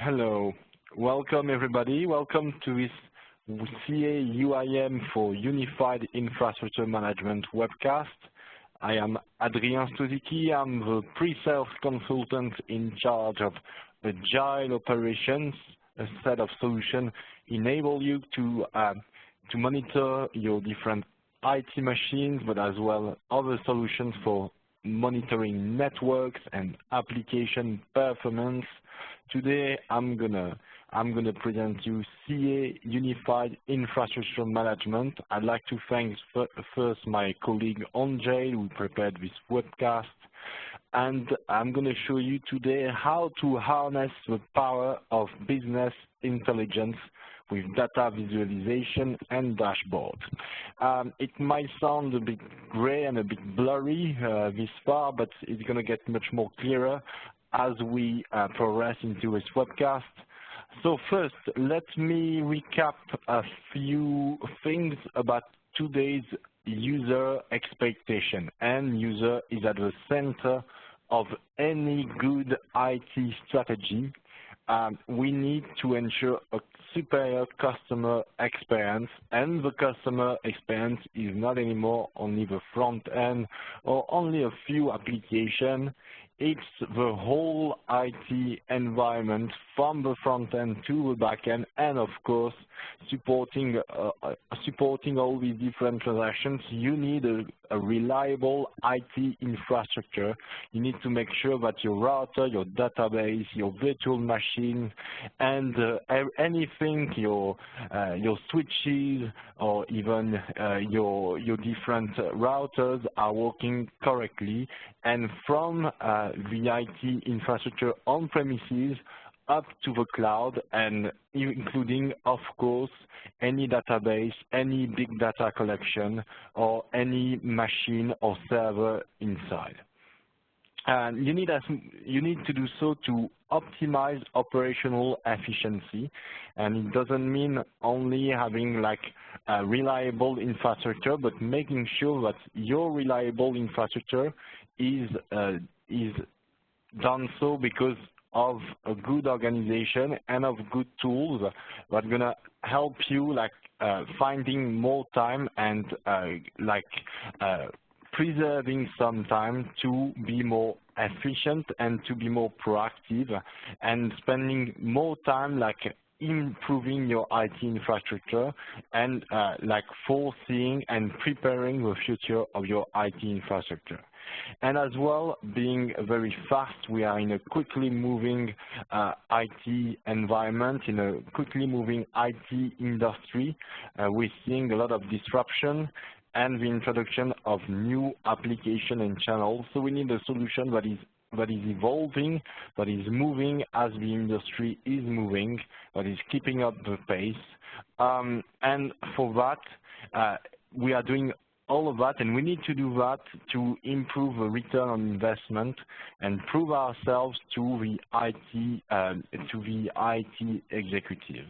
Hello. Welcome, everybody. Welcome to this CA UIM for Unified Infrastructure Management webcast. I am Adrien Stozicki. I'm the pre-sales consultant in charge of agile operations, a set of solutions enable you to monitor your different IT machines, but as well other solutions for monitoring networks and application performance. Today, I'm gonna present you CA Unified Infrastructure Management. I'd like to thank first my colleague Andre who prepared this webcast, and I'm gonna show you today how to harness the power of business intelligence with data visualization and dashboard. It might sound a bit gray and a bit blurry this far, but it's going to get much more clearer as we progress into this webcast. So first, let me recap a few things about today's user expectation. And user is at the center of any good IT strategy. We need to ensure a superior customer experience, and the customer experience is not anymore only the front end or only a few applications. It's the whole IT environment from the front end to the back end, and of course supporting all these different transactions. You need a reliable IT infrastructure. You need to make sure that your router, your database, your virtual machine, and anything, your switches or even your different routers are working correctly, and from the IT infrastructure on premises up to the cloud, and including, of course, any database, any big data collection, or any machine or server inside. And you need to do so to optimize operational efficiency, and it doesn't mean only having like a reliable infrastructure, but making sure that your reliable infrastructure is done so because of a good organization and of good tools that are gonna help you like finding more time and preserving some time to be more efficient and to be more proactive, and spending more time like improving your IT infrastructure and like foreseeing and preparing the future of your IT infrastructure. And as well, being very fast, we are in a quickly moving IT environment, in a quickly moving IT industry. We're seeing a lot of disruption and the introduction of new application and channels. So we need a solution that is evolving, that is moving as the industry is moving, that is keeping up the pace. And for that, we are doing all of that, and we need to do that to improve the return on investment and prove ourselves to the IT executive.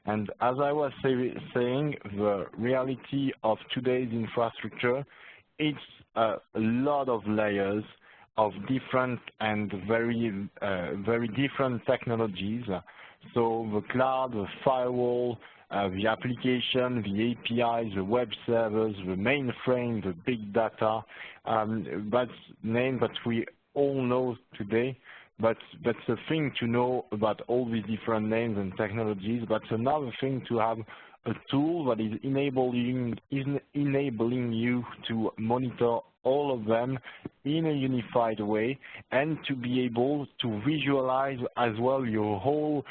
And as I was saying, the reality of today's infrastructure, it's a lot of layers of different and very different technologies. So the cloud, the firewall, the application, the APIs, the web servers, the mainframe, the big data. That's names that we all know today. But that's a thing to know about all these different names and technologies. But another thing to have a tool that is enabling you to monitor all of them in a unified way, and to be able to visualize as well your whole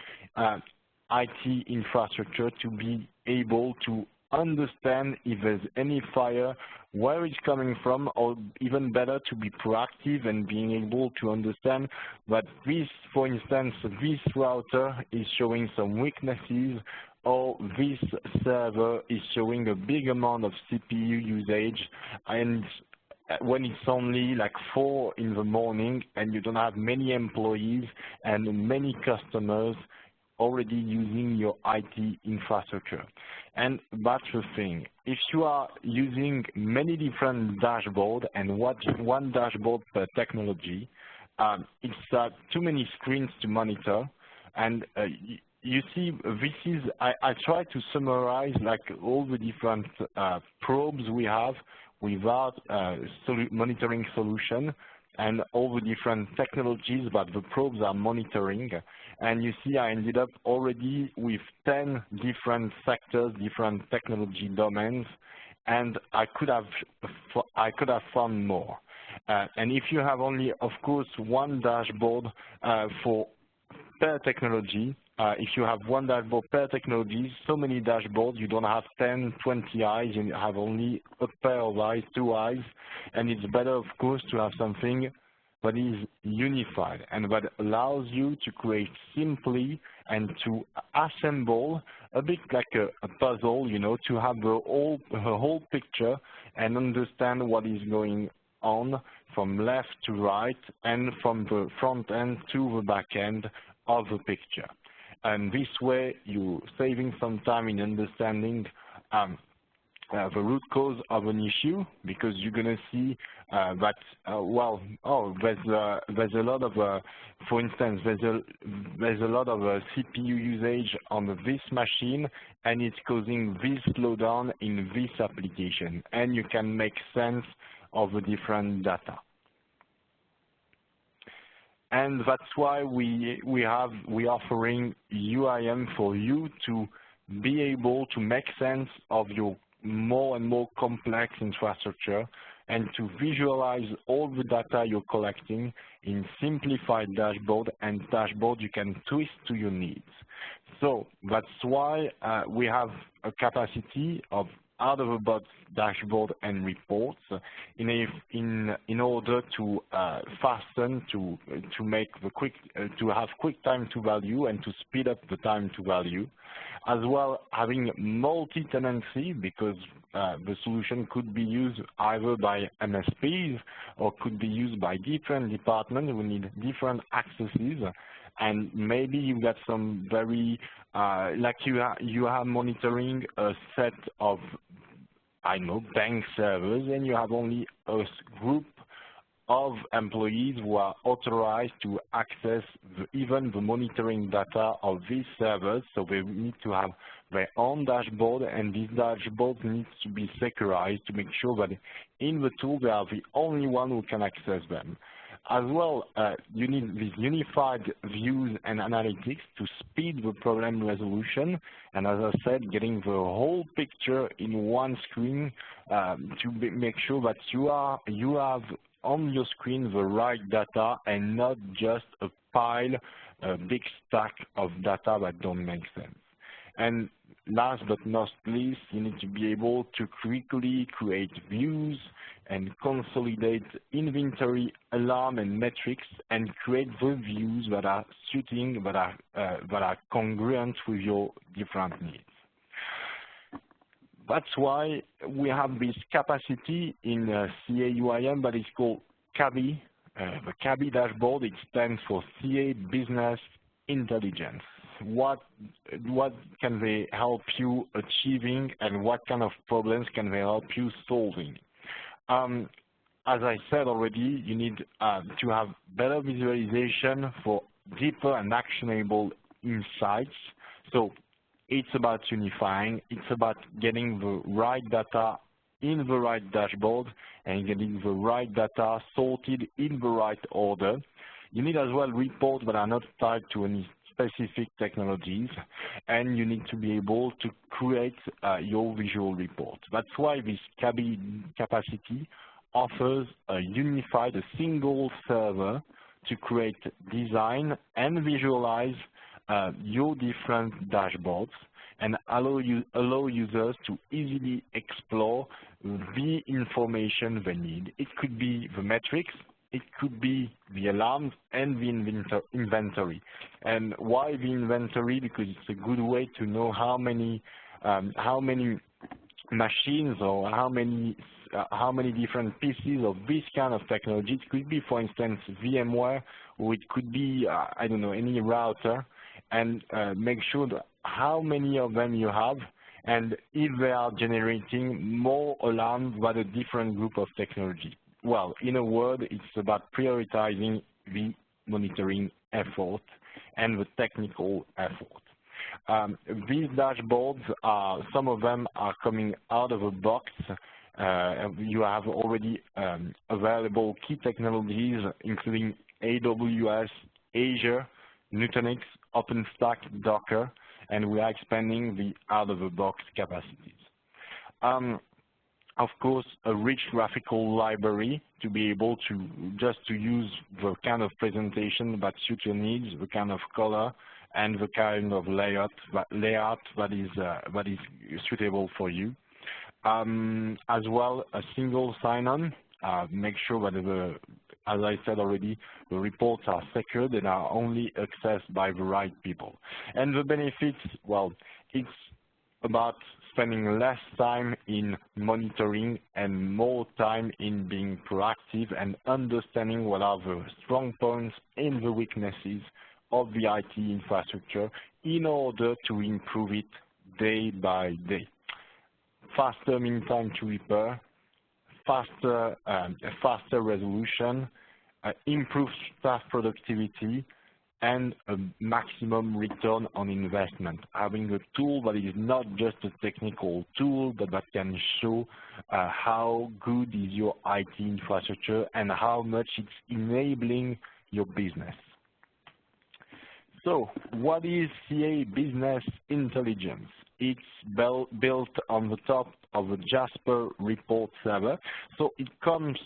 IT infrastructure, to be able to understand if there's any fire, where it's coming from, or even better, to be proactive and being able to understand that this, for instance, this router is showing some weaknesses, or this server is showing a big amount of CPU usage, and when it's only like 4 in the morning and you don't have many employees and many customers already using your IT infrastructure. And that's the thing. If you are using many different dashboards and one dashboard per technology, it's too many screens to monitor. And you see, this is, I try to summarize like all the different probes we have without monitoring solution, and all the different technologies that the probes are monitoring. And you see I ended up already with 10 different sectors, different technology domains, and I could have found more. And if you have only, of course, one dashboard per technology, if you have one dashboard per technology, so many dashboards, you don't have 10, 20 eyes, you have only a pair of eyes, 2 eyes, and it's better, of course, to have something that is unified and that allows you to create simply and to assemble a bit like a puzzle, you know, to have the whole picture and understand what is going on from left to right and from the front end to the back end of the picture. And this way, you're saving some time in understanding the root cause of an issue, because you're going to see that, there's a lot of, for instance, there's a lot of CPU usage on this machine, and it's causing this slowdown in this application, and you can make sense of the different data. And that's why we're offering UIM for you to be able to make sense of your more and more complex infrastructure and to visualize all the data you're collecting in simplified dashboard and dashboard you can twist to your needs. So that's why we have a capacity of out-of-the-box dashboard and reports in order to fasten, to make the to have quick time to value and to speed up the time to value, as well having multi-tenancy, because the solution could be used either by MSPs or could be used by different departments who need different accesses. And maybe you got some very, like you are monitoring a set of, I know, bank servers, and you have only a group of employees who are authorized to access even the monitoring data of these servers. So they need to have their own dashboard, and this dashboard needs to be securized to make sure that in the tool they are the only one who can access them. As well, you need these unified views and analytics to speed the problem resolution, and as I said, getting the whole picture in one screen to make sure that you have on your screen the right data and not just a pile, a big stack of data that don't make sense. And last but not least, you need to be able to quickly create views and consolidate inventory, alarm, and metrics, and create the views that are suiting, that are congruent with your different needs. That's why we have this capacity in CA-UIM that is called CABI. The CABI dashboard, it stands for CA Business Intelligence. What can they help you achieving, and what kind of problems can they help you solving? As I said already, you need to have better visualization for deeper and actionable insights. So it's about unifying, it's about getting the right data in the right dashboard and getting the right data sorted in the right order. You need as well reports that are not tied to any specific technologies, and you need to be able to create your visual report. That's why this CABI capacity offers a single server to create, design, and visualize your different dashboards, and allow users to easily explore the information they need. It could be the metrics, it could be the alarms, and the inventory. And why the inventory? Because it's a good way to know how many machines or how many different pieces of this kind of technology. It could be, for instance, VMware, or it could be, I don't know, any router, and make sure that how many of them you have, and if they are generating more alarms than a different group of technology. Well, in a word, it's about prioritizing the monitoring effort and the technical effort. These dashboards, some of them are coming out of a box. You have already available key technologies, including AWS, Azure, Nutanix, OpenStack, Docker, and we are expanding the out-of-the-box capacities. Of course, a rich graphical library to be able to use the kind of presentation that suits your needs, the kind of color, and the kind of layout that is suitable for you. As well, a single sign-on. Make sure that as I said already, the reports are secured and are only accessed by the right people. And the benefits, well, it's about spending less time in monitoring and more time in being proactive and understanding what are the strong points and the weaknesses of the IT infrastructure in order to improve it day by day. Faster mean time to repair, faster resolution, improved staff productivity, and a maximum return on investment. Having a tool that is not just a technical tool, but that can show how good is your IT infrastructure and how much it's enabling your business. So, what is CA Business Intelligence? It's built on the top of a Jasper report server. So it comes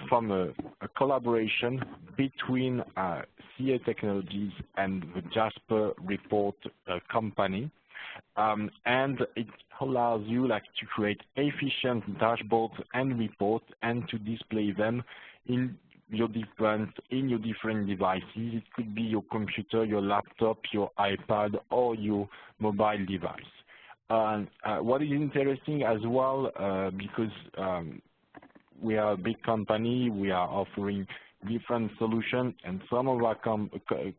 from a collaboration between CA Technologies and the Jasper report company. And it allows you to create efficient dashboards and reports and to display them in your different devices. It could be your computer, your laptop, your iPad, or your mobile device. What is interesting as well, because we are a big company, we are offering different solutions, and some of our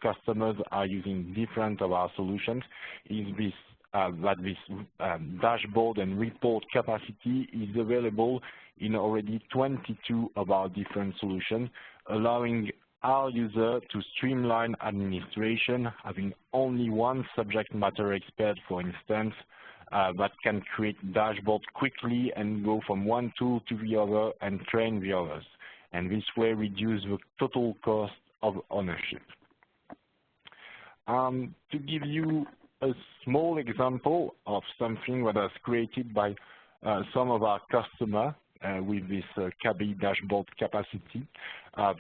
customers are using different of our solutions, is this dashboard and report capacity is available in already 22 of our different solutions, allowing our user to streamline administration, having only one subject matter expert, for instance, that can create dashboards quickly and go from one tool to the other and train the others. And this way reduce the total cost of ownership. To give you a small example of something that was created by some of our customers with this CABI dashboard capacity.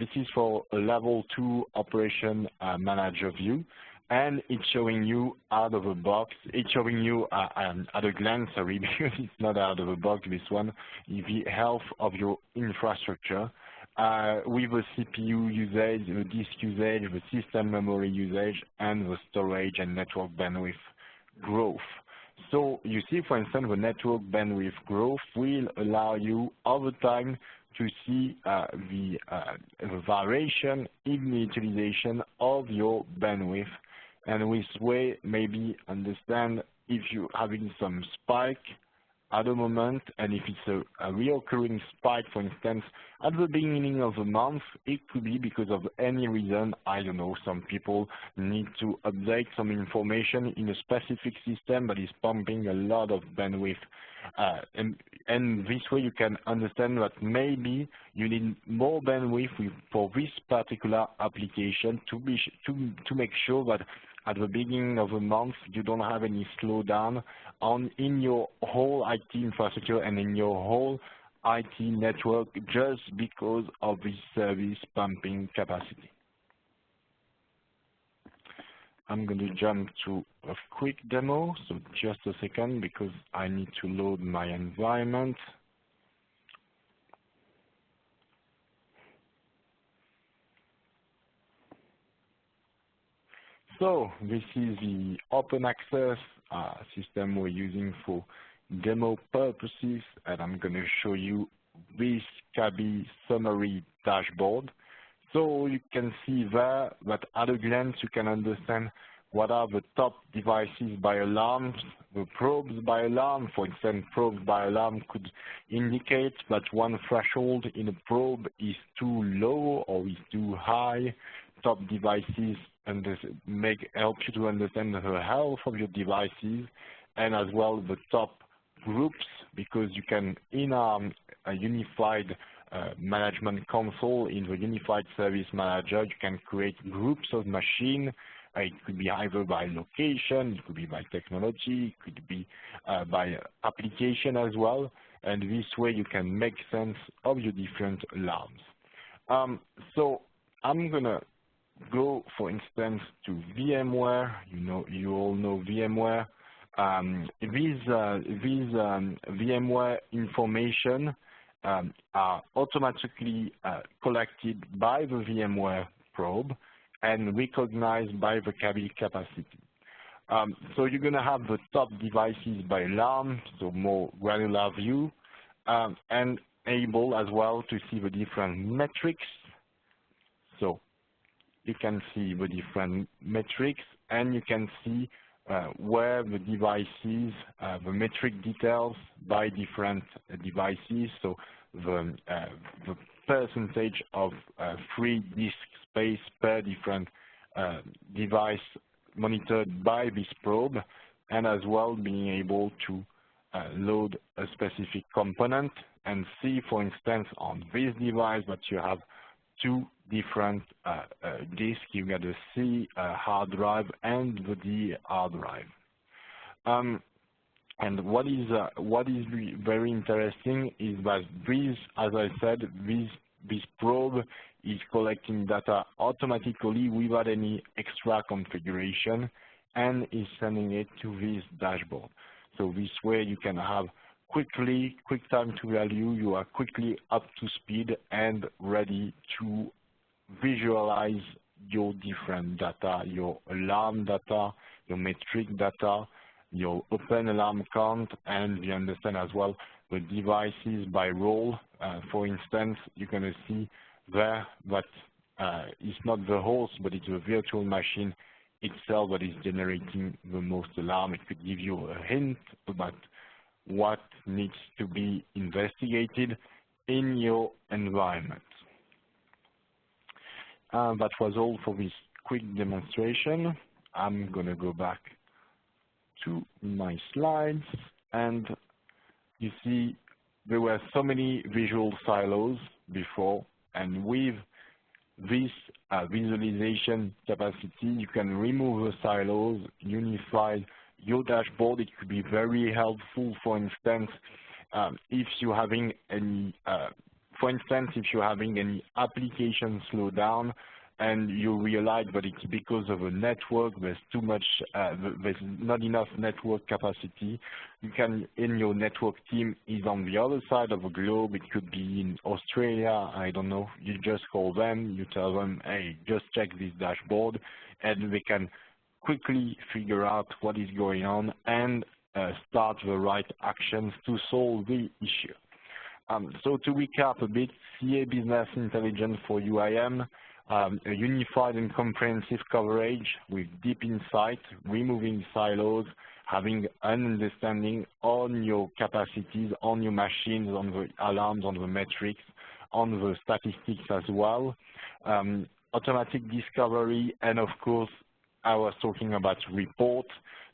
This is for a level 2 operation manager view, and it's showing you out of a box. It's showing you at a glance, sorry, because it's not out of a box, this one, the health of your infrastructure with the CPU usage, the disk usage, the system memory usage, and the storage and network bandwidth growth. So you see, for instance, the network bandwidth growth will allow you over time to see the variation in the utilization of your bandwidth, and with way maybe understand if you're having some spike at a moment, and if it's a reoccurring spike, for instance, at the beginning of the month, it could be because of any reason. I don't know, some people need to update some information in a specific system that is pumping a lot of bandwidth. And this way you can understand that maybe you need more bandwidth for this particular application to make sure that at the beginning of the month you don't have any slowdown in your whole IT infrastructure and in your whole IT network just because of this service pumping capacity. I'm going to jump to a quick demo, so just a second because I need to load my environment. So this is the open access system we're using for demo purposes, and I'm going to show you this CABI summary dashboard. So you can see there that at a glance you can understand what are the top devices by alarms, the probes by alarm. For instance, probes by alarm could indicate that one threshold in a probe is too low or is too high top devices and help you to understand the health of your devices, and as well the top groups, because you can, in a unified management console, in the unified service manager, you can create groups of machines. It could be either by location, it could be by technology, it could be by application as well, and this way you can make sense of your different alarms. So I'm gonna go, for instance, to VMware. You all know VMware. These VMware information are automatically collected by the VMware probe and recognized by the capacity. So you're going to have the top devices by alarm, so more granular view, and able as well to see the different metrics. So you can see the different metrics, and you can see where the devices, the metric details by different devices. So the percentage of free disk space per different device monitored by this probe, and as well being able to load a specific component and see, for instance, on this device that you have two different disks. You got the C hard drive and the D hard drive. And what is very interesting is that this, as I said, this probe is collecting data automatically without any extra configuration and is sending it to this dashboard. So this way you can have quick time to value. You are quickly up to speed and ready to visualize your different data, your alarm data, your metric data, your open alarm count, and you understand as well the devices by role. For instance, you're going to see there that it's not the host, but it's a virtual machine itself that is generating the most alarm. It could give you a hint about what needs to be investigated in your environment. That was all for this quick demonstration. I'm going to go back to my slides, and you see there were so many visual silos before, and with this visualization capacity, you can remove the silos, unify your dashboard. It could be very helpful, for instance, if you're having any, application slowdown, and you realize that it's because of a network, there's not enough network capacity. You can, in your network team is on the other side of the globe, it could be in Australia, I don't know, you just call them, you tell them, hey, just check this dashboard, and they can quickly figure out what is going on and start the right actions to solve the issue. So to recap a bit, CA Business Intelligence for UIM, a unified and comprehensive coverage with deep insight, removing silos, having an understanding on your capacities, on your machines, on the alarms, on the metrics, on the statistics as well, automatic discovery, and of course, I was talking about reports.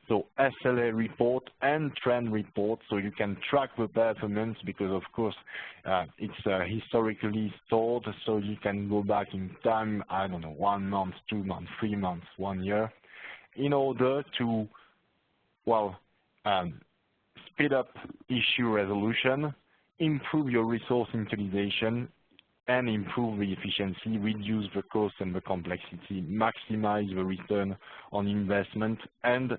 So SLA report and trend report, so you can track the performance because, of course, it's historically stored, so you can go back in time, I don't know, 1 month, 2 months, 3 months, 1 year, in order to, well, speed up issue resolution, improve your resource utilization, and improve the efficiency, reduce the cost and the complexity, maximize the return on investment, and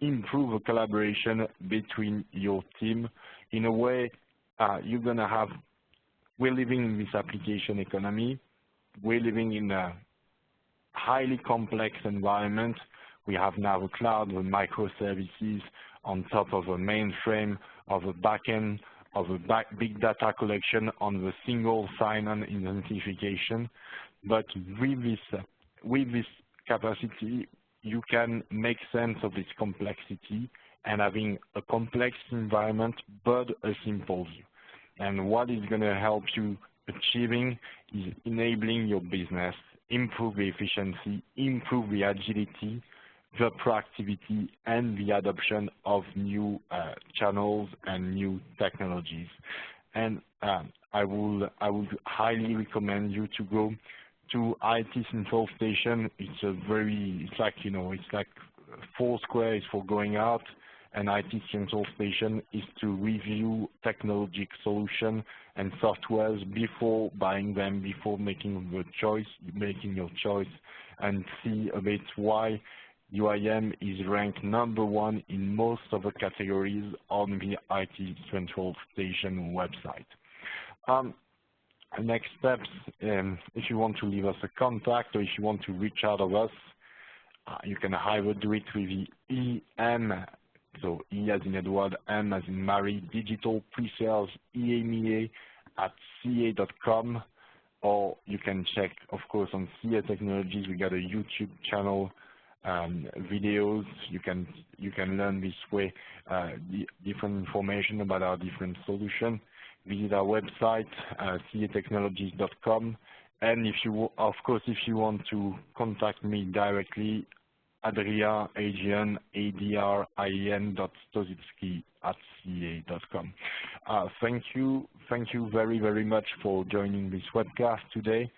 improve the collaboration between your team. In a way, you're going to have, we're living in this application economy. We're living in a highly complex environment. We have now a cloud with microservices on top of a mainframe, of a backend, of a big data collection on the single sign-on identification. But with this capacity, you can make sense of this complexity and having a complex environment but a simple view. And what is going to help you achieving is enabling your business, improve the efficiency, improve the agility, the proactivity, and the adoption of new channels and new technologies. And I would highly recommend you to go to IT Central Station. It's like Foursquare is for going out, and IT Central Station is to review technological solutions and softwares before buying them, before making your choice, and see a bit why UIM is ranked #1 in most of the categories on the IT Central Station website. Next steps, if you want to leave us a contact or if you want to reach out of us, you can either do it with the EM, so E as in Edward, M as in Mary, digital pre-sales EMEA at ca.com, or you can check, of course, on CA Technologies. We got a YouTube channel, videos. You can learn this way different information about our different solutions. Visit our website, catechnologies.com, and if you want to contact me directly, Adrien, adrien.stozitsky@ca.com. Thank you very, very much for joining this webcast today.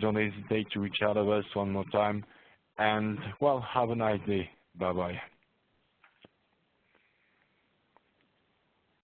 Don't hesitate to reach out to us one more time, and well, have a nice day. Bye-bye.